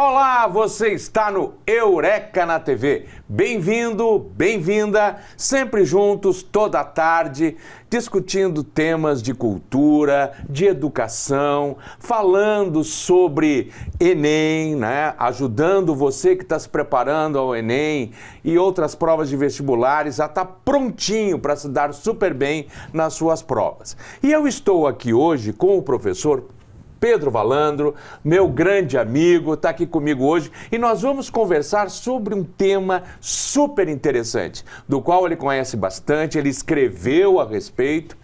Olá, você está no Eureka na TV. Bem-vindo, bem-vinda, sempre juntos, toda a tarde, discutindo temas de cultura, de educação, falando sobre Enem, né? Ajudando você que está se preparando ao Enem e outras provas de vestibulares a estar prontinho para se dar super bem nas suas provas. E eu estou aqui hoje com o professor Pedro Valandro, meu grande amigo, está aqui comigo hoje e nós vamos conversar sobre um tema super interessante, do qual ele conhece bastante, ele escreveu a respeito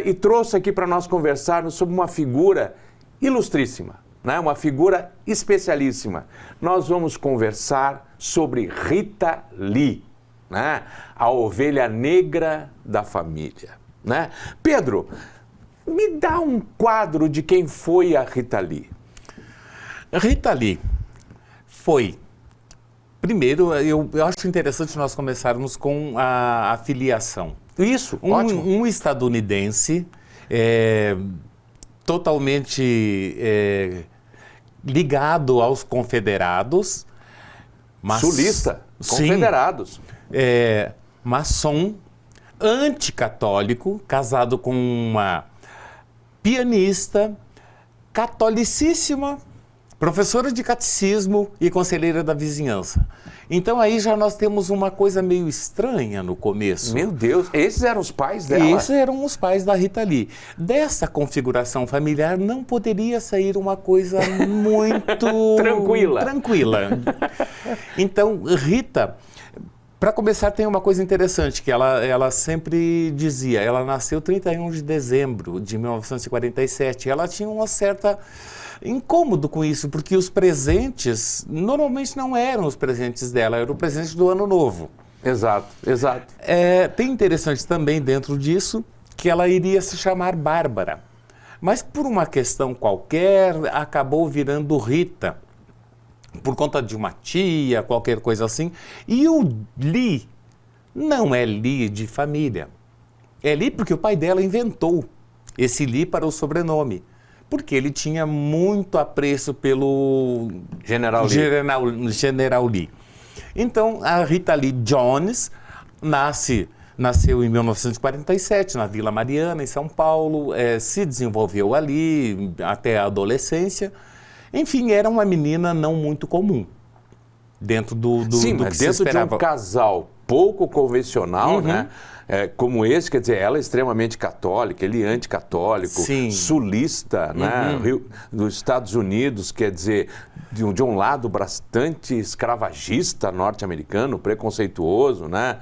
e trouxe aqui para nós conversarmos sobre uma figura ilustríssima, né? Uma figura especialíssima. Nós vamos conversar sobre Rita Lee, né? A ovelha negra da família, né? Pedro, me dá um quadro de quem foi a Rita Lee. Rita Lee foi... Primeiro, eu acho interessante nós começarmos com a filiação. Isso, ótimo. Um estadunidense totalmente ligado aos confederados. Sulista, confederados. Maçom, anticatólico, casado com uma pianista, catolicíssima, professora de catecismo e conselheira da vizinhança. Então aí já nós temos uma coisa meio estranha no começo. Meu Deus, esses eram os pais dela? Esses eram os pais da Rita Lee. Dessa configuração familiar não poderia sair uma coisa muito... tranquila. Então, Rita... Para começar, tem uma coisa interessante que ela sempre dizia. Ela nasceu 31 de dezembro de 1947. Ela tinha uma certa incômodo com isso, porque os presentes normalmente não eram os presentes dela, eram o presente do Ano Novo. Exato. Tem interessante também dentro disso que ela iria se chamar Bárbara. Mas por uma questão qualquer, acabou virando Rita. Por conta de uma tia, qualquer coisa assim. E o Lee não é Lee de família. É Lee porque o pai dela inventou esse Lee para o sobrenome. Porque ele tinha muito apreço pelo General Lee. Então, a Rita Lee Jones nasceu em 1947 na Vila Mariana, em São Paulo, se desenvolveu ali até a adolescência. Enfim, era uma menina não muito comum, dentro do que se esperava. Sim, mas dentro de um casal pouco convencional, né? Como esse, quer dizer, ela é extremamente católica, ele é anticatólico, sulista, né? Dos Estados Unidos, quer dizer, de um lado bastante escravagista norte-americano, preconceituoso, né?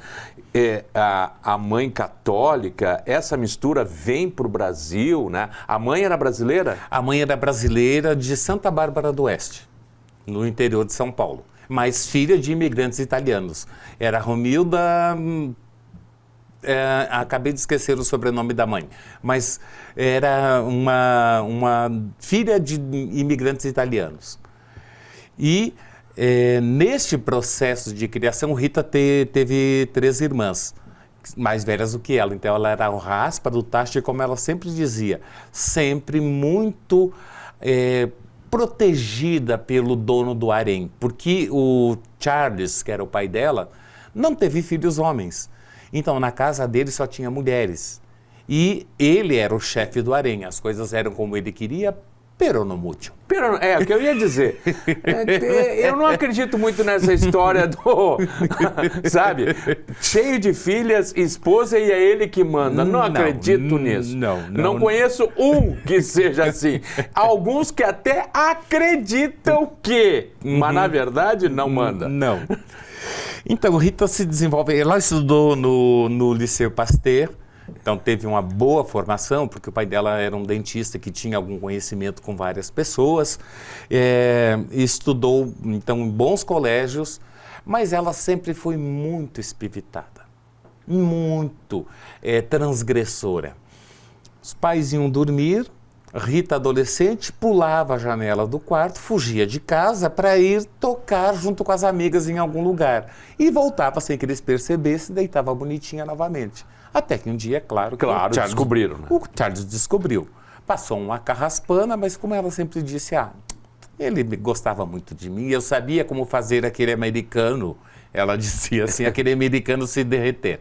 A mãe católica, essa mistura vem para o Brasil, né? A mãe era brasileira? A mãe era brasileira de Santa Bárbara do Oeste, no interior de São Paulo, mas filha de imigrantes italianos. Era Romilda... acabei de esquecer o sobrenome da mãe, mas era uma filha de imigrantes italianos. E neste processo de criação, Rita teve 3 irmãs, mais velhas do que ela. Então ela era o raspa do tacho, e como ela sempre dizia, sempre muito protegida pelo dono do harém, porque o Charles, que era o pai dela, não teve filhos homens. Então, na casa dele só tinha mulheres. E ele era o chefe do harém. As coisas eram como ele queria, pero no mucho. É o que eu ia dizer. Eu não acredito muito nessa história do... sabe? Cheio de filhas, esposa e é ele que manda. Não acredito nisso. Não conheço um que seja assim. Alguns que até acreditam que, mas na verdade não manda. Não. Então, Rita se desenvolve, ela estudou no Liceu Pasteur, então teve uma boa formação, porque o pai dela era um dentista que tinha algum conhecimento com várias pessoas, estudou, então, em bons colégios, mas ela sempre foi muito espivitada, muito transgressora. Os pais iam dormir, Rita, adolescente, pulava a janela do quarto, fugia de casa para ir tocar junto com as amigas em algum lugar. E voltava sem que eles percebessem, deitava bonitinha novamente. Até que um dia, claro, descobriram, né? O Charles descobriu. Passou uma carraspana, mas como ela sempre disse, Ele gostava muito de mim, eu sabia como fazer aquele americano, ela dizia assim, aquele americano se derreter.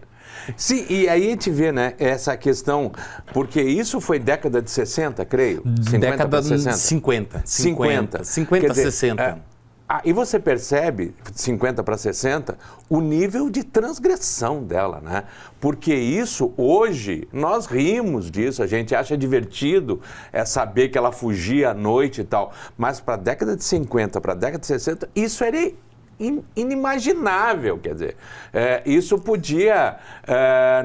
Sim, e aí a gente vê, né, essa questão, porque isso foi década de 60, creio? 50 Década para de 60. 50. 50. 50, Quer dizer, 60. E você percebe, 50 para 60, o nível de transgressão dela, né? Porque isso, hoje, nós rimos disso, a gente acha divertido saber que ela fugia à noite e tal. Mas para a década de 50, para a década de 60, isso era inimaginável, quer dizer, isso podia,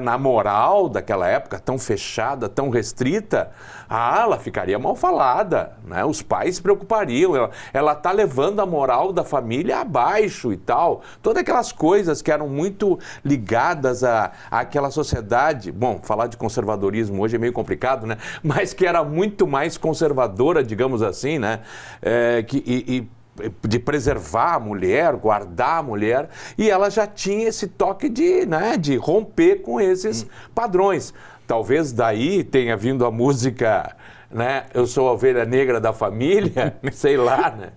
na moral daquela época, tão fechada, tão restrita, ela ficaria mal falada, né? Os pais se preocupariam, ela está levando a moral da família abaixo e tal, todas aquelas coisas que eram muito ligadas àquela sociedade, bom, falar de conservadorismo hoje é meio complicado, né? Mas que era muito mais conservadora, digamos assim, né? De preservar a mulher, guardar a mulher, e ela já tinha esse toque de romper com esses padrões. Talvez daí tenha vindo a música, né? Eu sou a ovelha negra da família, sei lá, né?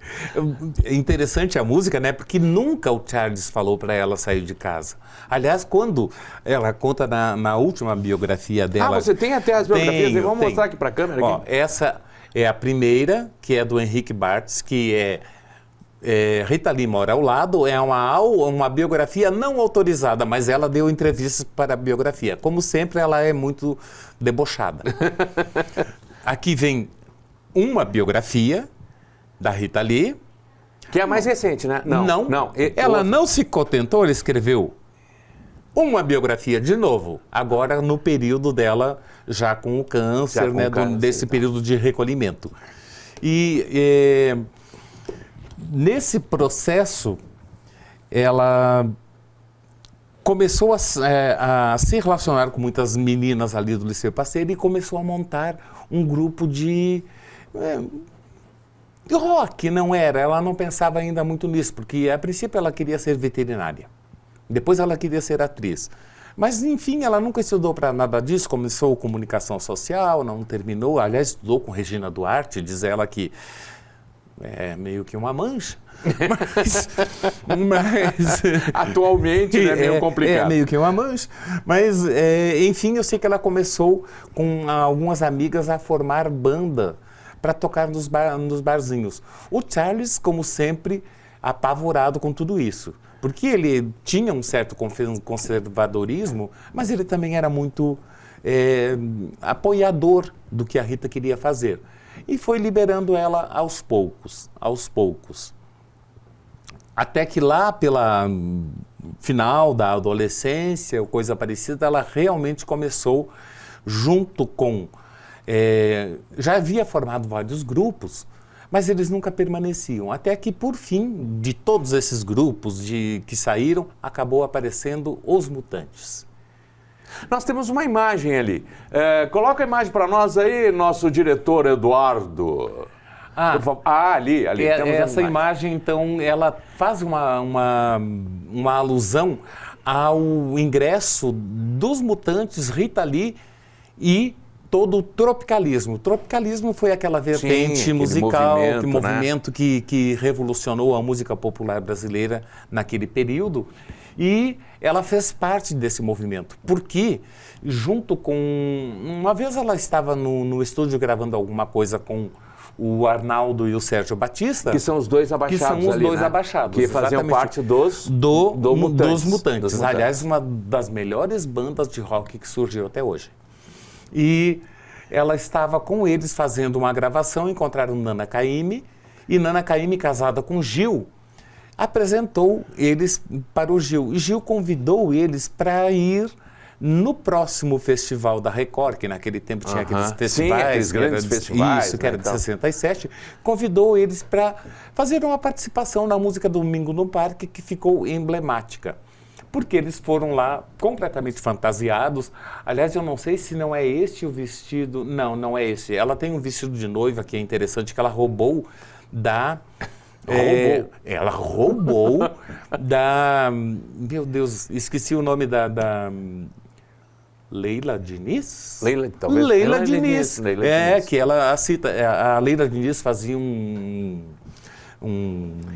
É interessante a música, né? Porque nunca o Charles falou para ela sair de casa. Aliás, quando ela conta na última biografia dela... você tem até as biografias? Vamos tenho. mostrar aqui para a câmera. Ó, aqui. essa é a primeira, que é do Henrique Bartz, que é Rita Lee mora ao lado, é uma biografia não autorizada, mas ela deu entrevistas para a biografia. Como sempre, ela é muito debochada. Aqui vem uma biografia da Rita Lee. Que é a mais recente, né? Não. Ela não se contentou, ela escreveu uma biografia de novo, agora no período dela, já com o câncer, né, desse período de recolhimento. E nesse processo, ela começou a se relacionar com muitas meninas ali do Liceu Pasteur e começou a montar um grupo de rock, não era? Ela não pensava ainda muito nisso, porque a princípio ela queria ser veterinária, depois ela queria ser atriz. Mas, enfim, ela nunca estudou para nada disso, começou comunicação social, não terminou, aliás, estudou com Regina Duarte, diz ela que é meio que uma mancha, mas atualmente é meio complicado. É meio que uma mancha, mas enfim, eu sei que ela começou com algumas amigas a formar banda para tocar nos barzinhos. O Charles, como sempre, apavorado com tudo isso, porque ele tinha um certo conservadorismo, mas ele também era muito apoiador do que a Rita queria fazer. E foi liberando ela aos poucos. Até que lá pela final da adolescência, ou coisa parecida, ela realmente começou junto com... já havia formado vários grupos, mas eles nunca permaneciam. Até que, por fim, de todos esses grupos que saíram, acabou aparecendo Os Mutantes. Nós temos uma imagem ali. Coloca a imagem para nós aí, nosso diretor Eduardo. Por favor. Ali. Temos essa imagem, então, ela faz uma alusão ao ingresso dos Mutantes, Rita Lee e todo o tropicalismo. O tropicalismo foi aquela vertente musical, movimento que revolucionou a música popular brasileira naquele período. E ela fez parte desse movimento, porque junto com... Uma vez ela estava no estúdio gravando alguma coisa com o Arnaldo e o Sérgio Batista. Que são os dois abaixados. Que são os dois né? abaixados. Que faziam parte dos Mutantes. Aliás, uma das melhores bandas de rock que surgiu até hoje. E ela estava com eles fazendo uma gravação, encontraram Nana Caymmi, e Nana Caymmi, casada com Gil, apresentou eles para o Gil. E Gil convidou eles para ir no próximo festival da Record, que naquele tempo tinha aqueles festivais. Sim, aqueles grandes festivais. Isso, que era de 67. Convidou eles para fazer uma participação na música Domingo no Parque, que ficou emblemática. Porque eles foram lá completamente fantasiados. Aliás, eu não sei se não é este o vestido. Não, não é esse. Ela tem um vestido de noiva que é interessante, que ela roubou da... ela roubou da... Meu Deus, esqueci o nome da Leila Diniz? Leila Diniz. Que ela cita. A Leila Diniz fazia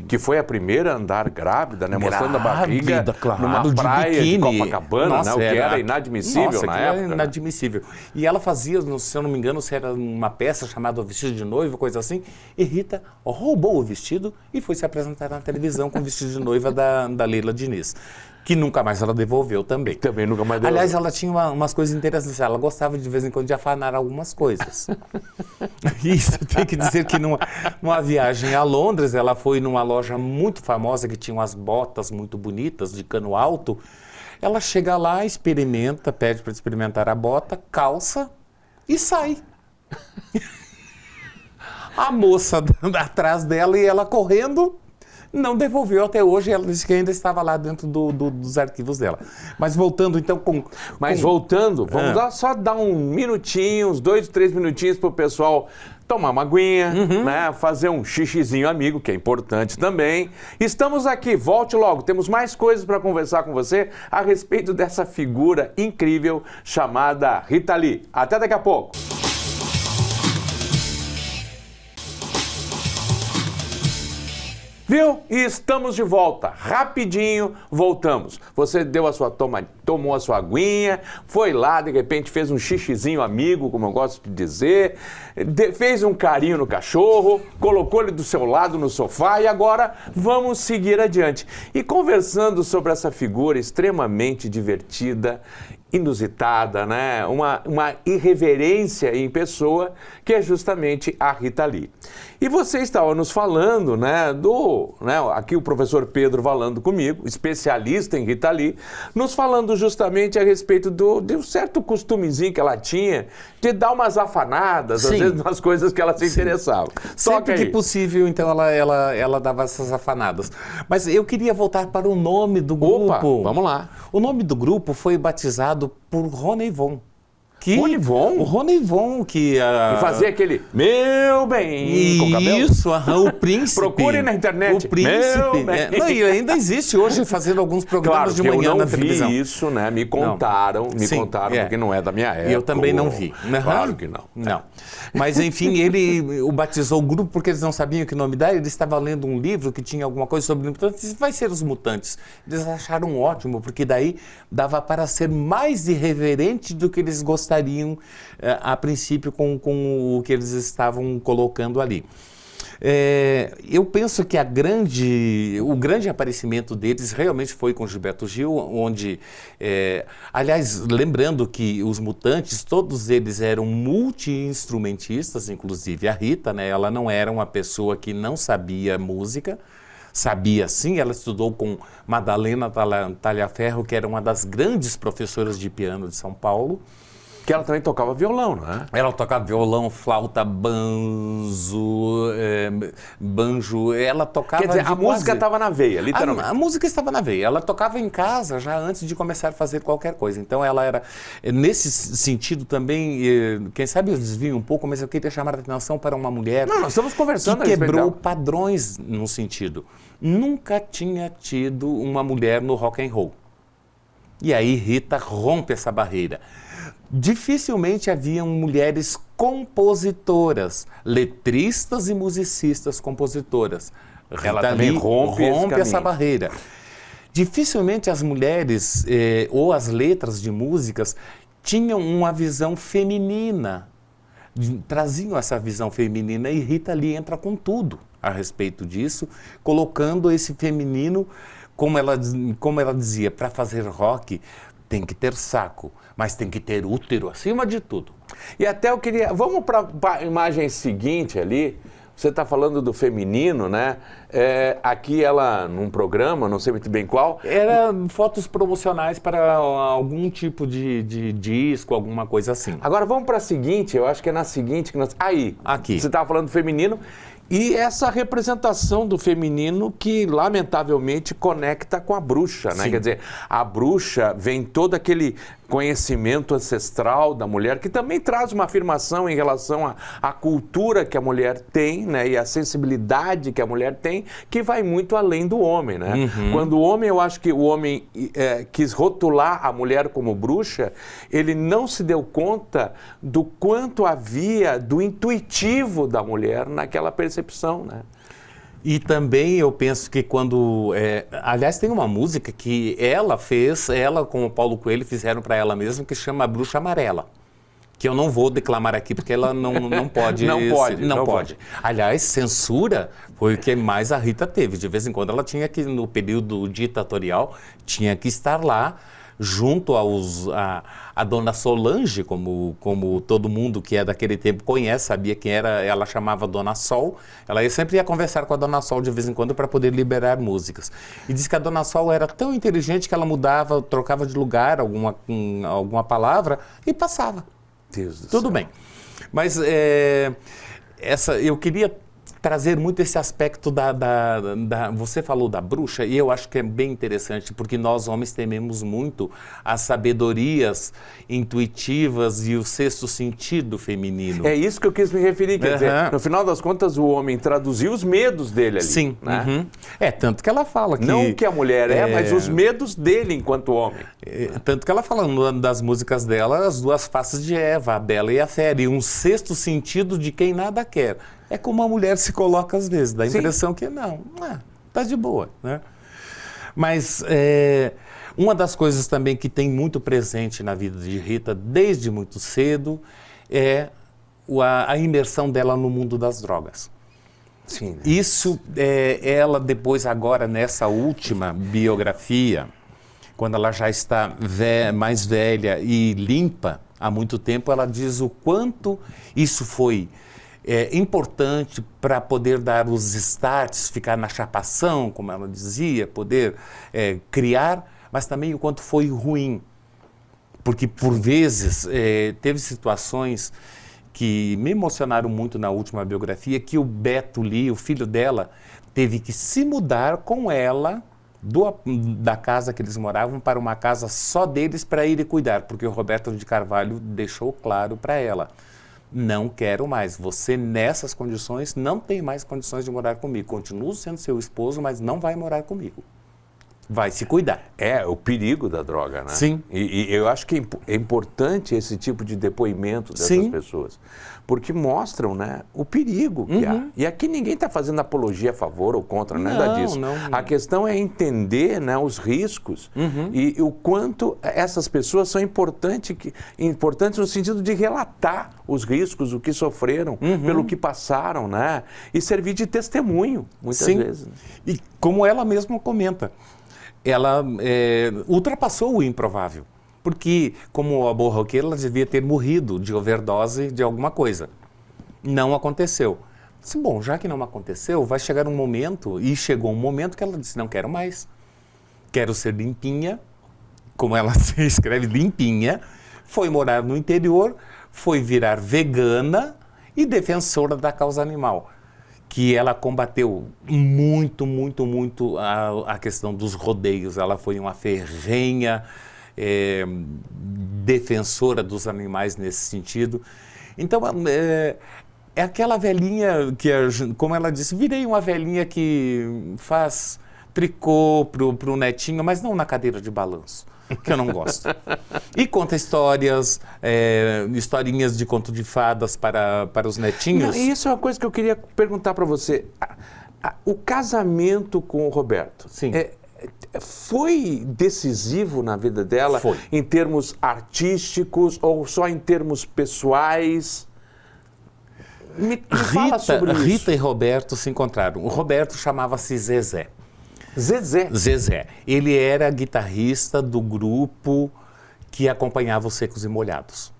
Que foi a primeira a andar grávida, né? Mostrando a barriga claro, numa praia de Copacabana, nossa, né? O que era inadmissível nossa, na aquilo época. era inadmissível. E ela fazia, se eu não me engano, se era uma peça chamada O Vestido de Noiva, coisa assim, e Rita roubou o vestido e foi se apresentar na televisão com o vestido de noiva da Leila Diniz. Que nunca mais ela devolveu também. Também nunca mais devolveu. Aliás, ela tinha umas coisas interessantes. Ela gostava de vez em quando de afanar algumas coisas. Isso, tem que dizer que numa viagem a Londres, ela foi numa loja muito famosa que tinha umas botas muito bonitas, de cano alto. Ela chega lá, experimenta, pede para experimentar a bota, calça e sai. A moça atrás dela e ela correndo... Não devolveu até hoje, ela disse que ainda estava lá dentro dos arquivos dela. Mas voltando então voltando, vamos só dar um minutinho, uns 2, 3 minutinhos para o pessoal tomar uma aguinha, né? Fazer um xixizinho amigo, que é importante também. Estamos aqui, volte logo, temos mais coisas para conversar com você a respeito dessa figura incrível chamada Rita Lee. Até daqui a pouco. Viu? E estamos de volta. Rapidinho, voltamos. Você tomou a sua aguinha, foi lá, de repente fez um xixizinho amigo, como eu gosto de dizer, fez um carinho no cachorro, colocou ele do seu lado no sofá e agora vamos seguir adiante. E conversando sobre essa figura extremamente divertida, inusitada, né? Uma irreverência em pessoa, que é justamente a Rita Lee. E você estava nos falando, né, aqui o professor Pedro falando comigo, especialista em Rita Lee, nos falando justamente a respeito de um certo costumezinho que ela tinha de dar umas afanadas, às vezes, nas coisas que ela se interessava. Sempre que possível, então, ela dava essas afanadas. Mas eu queria voltar para o nome do grupo. Opa, vamos lá. O nome do grupo foi batizado por Rony Von. Rony Von? O Rony Von, que fazia aquele meu bem com cabelo. Isso, o príncipe. Procure na internet. O príncipe. Não, e ainda existe hoje fazendo alguns programas de manhã na televisão. Eu não vi isso, né? Me contaram, porque não é da minha época. Eu também não vi. Claro que não. Não. Mas, enfim, ele batizou o grupo porque eles não sabiam que nome dar. Ele estava lendo um livro que tinha alguma coisa sobre mutantes. Vai ser os mutantes. Eles acharam ótimo, porque daí dava para ser mais irreverente do que eles gostariam a princípio com o que eles estavam colocando ali. Eu penso que o grande aparecimento deles realmente foi com Gilberto Gil, onde, aliás, lembrando que os mutantes, todos eles eram multi-instrumentistas, inclusive a Rita, né? Ela não era uma pessoa que não sabia música, sabia sim, ela estudou com Madalena Talhaferro, que era uma das grandes professoras de piano de São Paulo. Que ela também tocava violão, não é? Ela tocava violão, flauta, banjo, ela tocava... Quer dizer, a música estava na veia, literalmente. A música estava na veia. Ela tocava em casa já antes de começar a fazer qualquer coisa. Então ela era, nesse sentido também, quem sabe eu desvio um pouco, mas eu queria chamar a atenção para uma mulher... Não, nós estamos conversando que quebrou padrões num sentido. Nunca tinha tido uma mulher no rock and roll. E aí Rita rompe essa barreira. Dificilmente haviam mulheres compositoras, letristas e musicistas compositoras. Ela também rompe essa barreira. Dificilmente as mulheres ou as letras de músicas tinham uma visão feminina, traziam essa visão feminina e Rita Lee entra com tudo a respeito disso, colocando esse feminino, como ela dizia, para fazer rock tem que ter saco, mas tem que ter útero acima de tudo. E até eu queria... Vamos para a imagem seguinte ali. Você está falando do feminino, né? Aqui ela, num programa, não sei muito bem qual... Era fotos promocionais para algum tipo de disco, alguma coisa assim. Agora vamos para a seguinte, eu acho que é na seguinte que nós... Aí, aqui. Você estava falando do feminino... E essa representação do feminino que, lamentavelmente, conecta com a bruxa, né? Sim. Quer dizer, a bruxa vem todo aquele conhecimento ancestral da mulher, que também traz uma afirmação em relação à cultura que a mulher tem, né? E a sensibilidade que a mulher tem, que vai muito além do homem, né? Uhum. Quando o homem, eu acho que o homem quis rotular a mulher como bruxa, ele não se deu conta do quanto havia do intuitivo da mulher naquela percepção, né? E também eu penso que quando... aliás, tem uma música que ela com o Paulo Coelho fizeram para ela mesma, que chama Bruxa Amarela. Que eu não vou declamar aqui, porque ela não pode... Não pode. Aliás, censura foi o que mais a Rita teve. De vez em quando ela tinha que, no período ditatorial, tinha que estar lá junto a dona Solange, como todo mundo que é daquele tempo conhece, sabia quem era, ela chamava Dona Sol. Ela sempre ia conversar com a Dona Sol de vez em quando para poder liberar músicas. E diz que a Dona Sol era tão inteligente que ela mudava, trocava de lugar alguma palavra e passava. Deus do Tudo céu. bem. Mas eu queria trazer muito esse aspecto Você falou da bruxa, e eu acho que é bem interessante, porque nós homens tememos muito as sabedorias intuitivas e o sexto sentido feminino. É isso que eu quis me referir, quer dizer, no final das contas o homem traduziu os medos dele ali. Sim. Né? Uhum. Tanto que ela fala que... Não o que a mulher mas os medos dele enquanto homem. Tanto que ela fala numa das músicas dela, as duas faces de Eva, a bela e a fera, e um sexto sentido de quem nada quer. É como a mulher se coloca às vezes, dá a impressão que tá de boa, né? Mas uma das coisas também que tem muito presente na vida de Rita desde muito cedo é a imersão dela no mundo das drogas. Sim. Né? Isso, ela depois agora nessa última biografia, quando ela já está mais velha e limpa há muito tempo, ela diz o quanto isso foi importante para poder dar os starts, ficar na chapação, como ela dizia, poder criar, mas também o quanto foi ruim. Porque, por vezes, teve situações que me emocionaram muito na última biografia, que o Beto Lee, o filho dela, teve que se mudar com ela da casa que eles moravam para uma casa só deles para ir e cuidar, porque o Roberto de Carvalho deixou claro para ela: não quero mais, você nessas condições não tem mais condições de morar comigo, continuo sendo seu esposo, mas não vai morar comigo, vai se cuidar. É o perigo da droga, né? Sim. E eu acho que é importante esse tipo de depoimento dessas Sim. pessoas, porque mostram, né, o perigo que há. E aqui ninguém está fazendo apologia a favor ou contra, nada disso. Não. A questão é entender, né, os riscos e o quanto essas pessoas são importantes no sentido de relatar os riscos, o que sofreram, pelo que passaram, né? E servir de testemunho, muitas vezes. E como ela mesma comenta, ela ultrapassou o improvável. Porque, como a boa roqueira, ela devia ter morrido de overdose de alguma coisa. Não aconteceu. Disse, bom, já que não aconteceu, vai chegar um momento, e chegou um momento que ela disse, não quero mais. Quero ser limpinha, como ela se escreve, limpinha. Foi morar no interior, foi virar vegana e defensora da causa animal. Que ela combateu muito a questão dos rodeios. Ela foi uma ferrenha defensora dos animais nesse sentido. Então, é aquela velhinha que, como ela disse, virei uma velhinha que faz tricô pro netinho, mas não na cadeira de balanço, que eu não gosto. E conta historinhas, historinhas de conto de fadas para os netinhos. Não, isso é uma coisa que eu queria perguntar para você. O casamento com o Roberto foi decisivo na vida dela? Foi. Em termos artísticos ou só em termos pessoais? Me fala sobre isso. Rita e Roberto se encontraram. O Roberto chamava-se Zezé. Zezé. Ele era guitarrista do grupo que acompanhava os Secos e Molhados.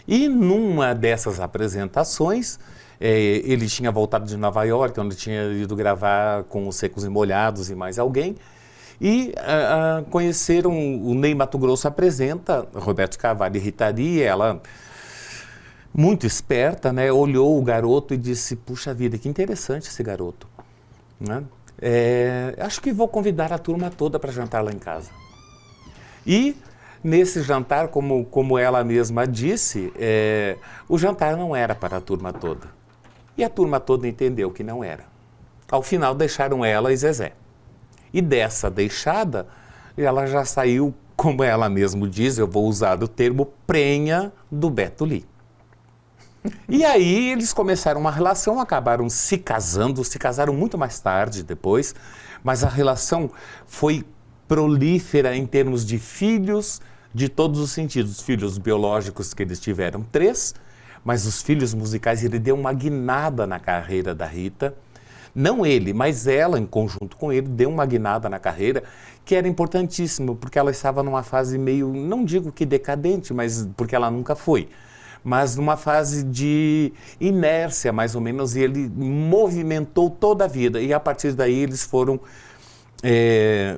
E numa dessas apresentações, ele tinha voltado de Nova York, onde tinha ido gravar com os Secos e Molhados e mais alguém, e conheceram, o Ney Matogrosso apresenta Roberto Carvalho e Rita Lee, ela, muito esperta, né, olhou o garoto e disse, puxa vida, que interessante esse garoto, né? Acho que vou convidar a turma toda para jantar lá em casa. E nesse jantar, como ela mesma disse, o jantar não era para a turma toda. E a turma toda entendeu que não era. Ao final deixaram ela e Zezé. E dessa deixada, ela já saiu, como ela mesma diz, eu vou usar o termo prenha do Beto Lee. E aí eles começaram uma relação, acabaram se casaram muito mais tarde depois, mas a relação foi prolífera em termos de filhos, de todos os sentidos. Filhos biológicos que eles tiveram 3, mas os filhos musicais, ele deu uma guinada na carreira da Rita. Não ele, mas ela, em conjunto com ele, deu uma guinada na carreira que era importantíssimo, porque ela estava numa fase meio, não digo que decadente, mas porque ela nunca foi, mas numa fase de inércia, mais ou menos, e ele movimentou toda a vida. E a partir daí eles foram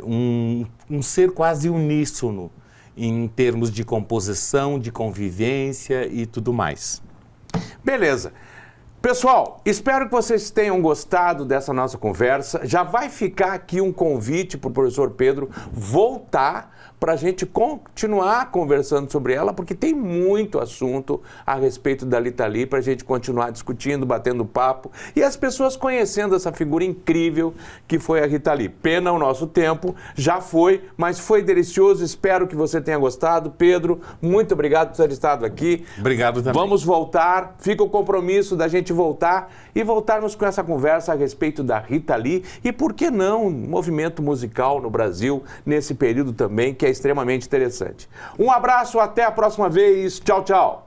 um ser quase uníssono em termos de composição, de convivência e tudo mais. Beleza. Pessoal, espero que vocês tenham gostado dessa nossa conversa. Já vai ficar aqui um convite para o professor Pedro voltar para a gente continuar conversando sobre ela, porque tem muito assunto a respeito da Rita Lee para a gente continuar discutindo, batendo papo e as pessoas conhecendo essa figura incrível que foi a Rita Lee. Pena o nosso tempo, já foi, mas foi delicioso. Espero que você tenha gostado. Pedro, muito obrigado por ter estado aqui. Obrigado também. Vamos voltar, fica o compromisso da gente voltar e voltarmos com essa conversa a respeito da Rita Lee e, por que não, movimento musical no Brasil nesse período também, que é extremamente interessante. Um abraço, até a próxima vez. Tchau, tchau.